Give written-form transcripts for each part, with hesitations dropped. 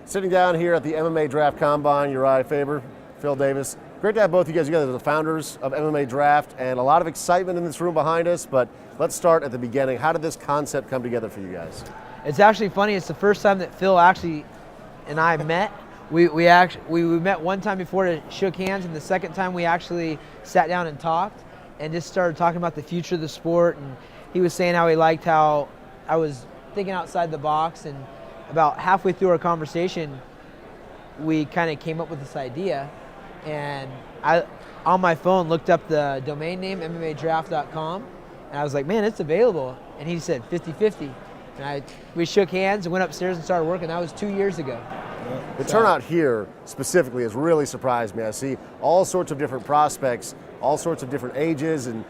Sitting down here at the MMA Draft Combine, Urijah, Faber, Phil Davis. Great to have both of you guys together, the founders of MMA Draft, and a lot of excitement in this room behind us, but let's start at the beginning. How did this concept come together for you guys? It's actually funny, it's the first time that Phil and I met. We met one time before to shook hands, and the second time we actually sat down and talked and just started talking about the future of the sport. And he was saying how he liked how I was thinking outside the box, and about halfway through our conversation, we kind of came up with this idea. And I, on my phone, looked up the domain name, MMADraft.com, and I was like, man, it's available. And he said 50-50. And we shook hands and went upstairs and started working. That was 2 years ago. The turnout here specifically has really surprised me. I see all sorts of different prospects, all sorts of different ages and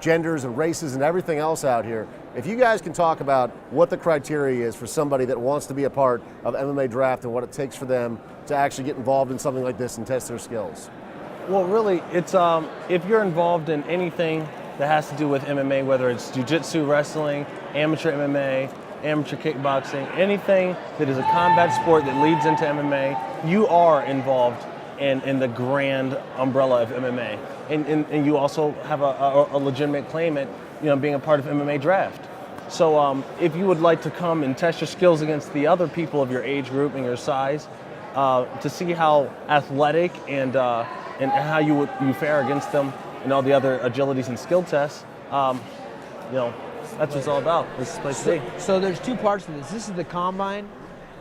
genders and races and everything else out here. If you guys can talk about what the criteria is for somebody that wants to be a part of MMA Draft and what it takes for them to actually get involved in something like this and test their skills. Well, really, it's if you're involved in anything that has to do with MMA, whether it's jiu-jitsu, wrestling, amateur MMA, amateur kickboxing, anything that is a combat sport that leads into MMA, you are involved in the grand umbrella of MMA. And you also have a legitimate claim at being a part of MMA Draft. So if you would like to come and test your skills against the other people of your age group and your size, to see how athletic and how you fare against them and all the other agilities and skill tests, that's what it's all about. This is the place to be. So there's two parts to this. This is the Combine.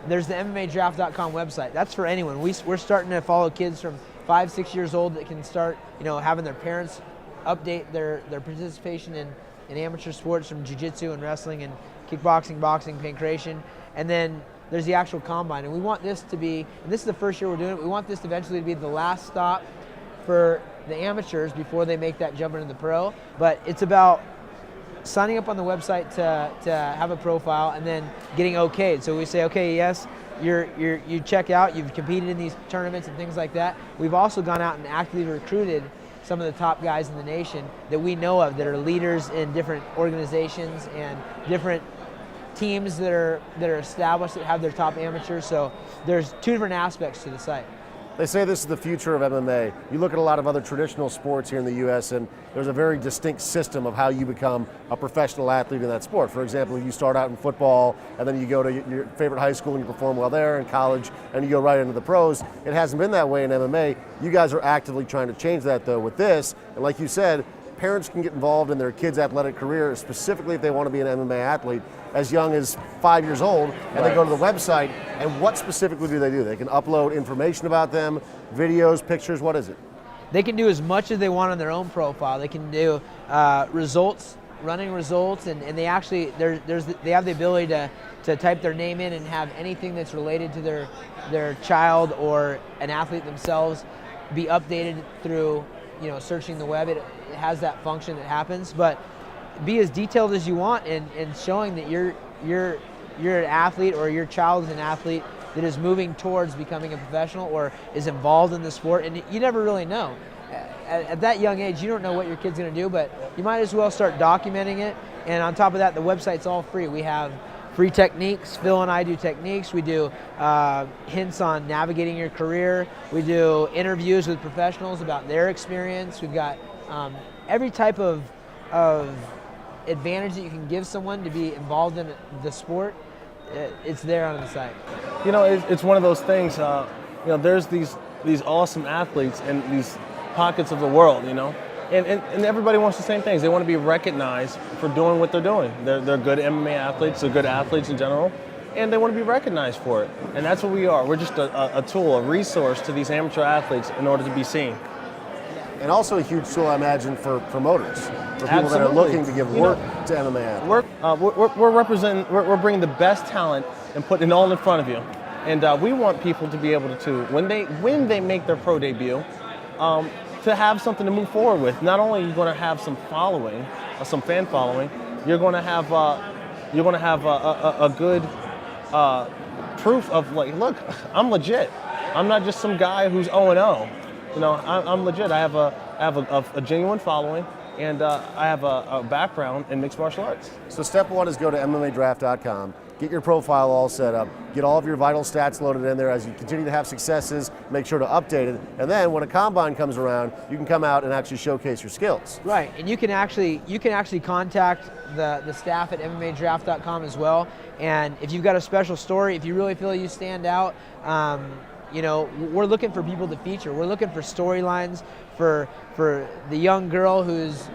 There's the MMADraft.com website. That's for anyone. We're starting to follow kids from 5-6 years old that can start, having their parents update their participation in amateur sports from jiu-jitsu and wrestling and kickboxing, boxing, pancration. And then there's the actual Combine. And we want this to be, and this is the first year we're doing it, we want this to eventually to be the last stop for the amateurs before they make that jump into the pro. But it's about signing up on the website to have a profile and then getting okayed. So we say, okay, yes, you check out, you've competed in these tournaments and things like that. We've also gone out and actively recruited some of the top guys in the nation that we know of that are leaders in different organizations and different teams that are established that have their top amateurs. So there's two different aspects to the site. They say this is the future of MMA. You look at a lot of other traditional sports here in the U.S. and there's a very distinct system of how you become a professional athlete in that sport. For example, you start out in football and then you go to your favorite high school and you perform well there, in college, and you go right into the pros. It hasn't been that way in MMA. You guys are actively trying to change that though with this. And like you said, parents can get involved in their kids' athletic career, specifically if they want to be an MMA athlete, as young as 5 years old, and Right. They go to the website, and what specifically do? They can upload information about them, videos, pictures, what is it? They can do as much as they want on their own profile. They can do results, running results, and they actually, they have the ability to type their name in and have anything that's related to their child or an athlete themselves be updated through searching the web. It has that function that happens, but be as detailed as you want and showing that you're an athlete or your child is an athlete that is moving towards becoming a professional or is involved in the sport. And you never really know. At that young age, you don't know what your kid's going to do, but you might as well start documenting it. And on top of that, the website's all free. We have free techniques. Phil and I do techniques. We do hints on navigating your career. We do interviews with professionals about their experience. We've got every type of advantage that you can give someone to be involved in the sport. It's there on the site. It's one of those things. There's these awesome athletes in these pockets of the world. And everybody wants the same things. They want to be recognized for doing what they're doing. They're good MMA athletes. They're good athletes in general, and they want to be recognized for it. And that's what we are. We're just a tool, a resource to these amateur athletes in order to be seen. And also a huge tool, I imagine, for promoters, for people Absolutely. that are looking to give work to MMA athletes. We're bringing the best talent and putting it all in front of you. And we want people to be able to, when they make their pro debut, to have something to move forward with. Not only are you going to have some following, some fan following, you're going to have a good proof of like, look, I'm legit. I'm not just some guy who's 0-0. I'm legit. I have a genuine following, and I have a background in mixed martial arts. So step one is go to MMADraft.com. get your profile all set up, get all of your vital stats loaded in there. As you continue to have successes, make sure to update it. And then when a combine comes around, you can come out and actually showcase your skills. Right, and you can actually contact the staff at MMADraft.com as well. And if you've got a special story, if you really feel you stand out, you know, we're looking for people to feature. We're looking for storylines for the young girl who's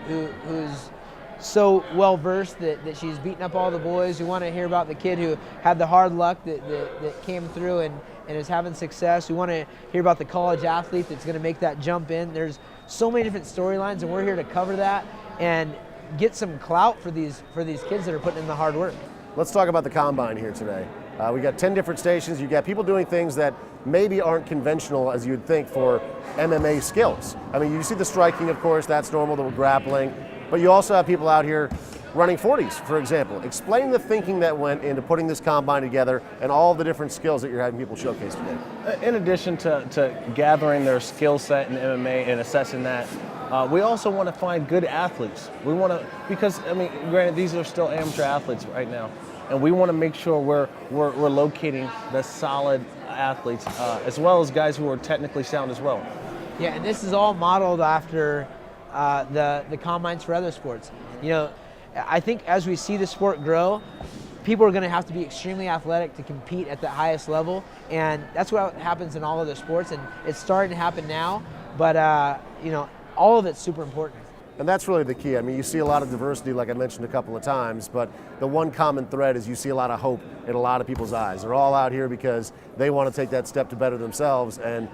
so well versed that she's beating up all the boys. We want to hear about the kid who had the hard luck that came through and is having success. We want to hear about the college athlete that's going to make that jump in. There's so many different storylines, and we're here to cover that and get some clout for these kids that are putting in the hard work. Let's talk about the combine here today. We got 10 different stations. You got people doing things that maybe aren't conventional as you'd think for MMA skills. I mean, you see the striking, of course, that's normal, the grappling, but you also have people out here running 40s, for example. Explain the thinking that went into putting this combine together and all the different skills that you're having people showcase today. In addition to gathering their skill set in MMA and assessing that, we also want to find good athletes. We want to, because I mean, granted, these are still amateur athletes right now, and we want to make sure we're locating the solid athletes, as well as guys who are technically sound as well. Yeah, and this is all modeled after the combines for other sports. You know, I think as we see the sport grow, people are going to have to be extremely athletic to compete at the highest level, and that's what happens in all other sports, and it's starting to happen now, but you know, all of it's super important. And that's really the key. I mean, you see a lot of diversity, like I mentioned a couple of times, but the one common thread is you see a lot of hope in a lot of people's eyes. They're all out here because they want to take that step to better themselves, and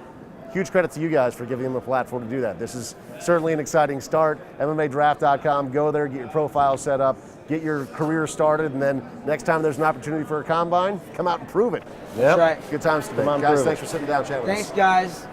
huge credit to you guys for giving them a platform to do that. This is certainly an exciting start. MMADraft.com, go there, get your profile set up, get your career started, and then next time there's an opportunity for a combine, come out and prove it. Yep. That's right. Good times today. Guys, thanks for sitting down, chatting with us. Thanks, guys.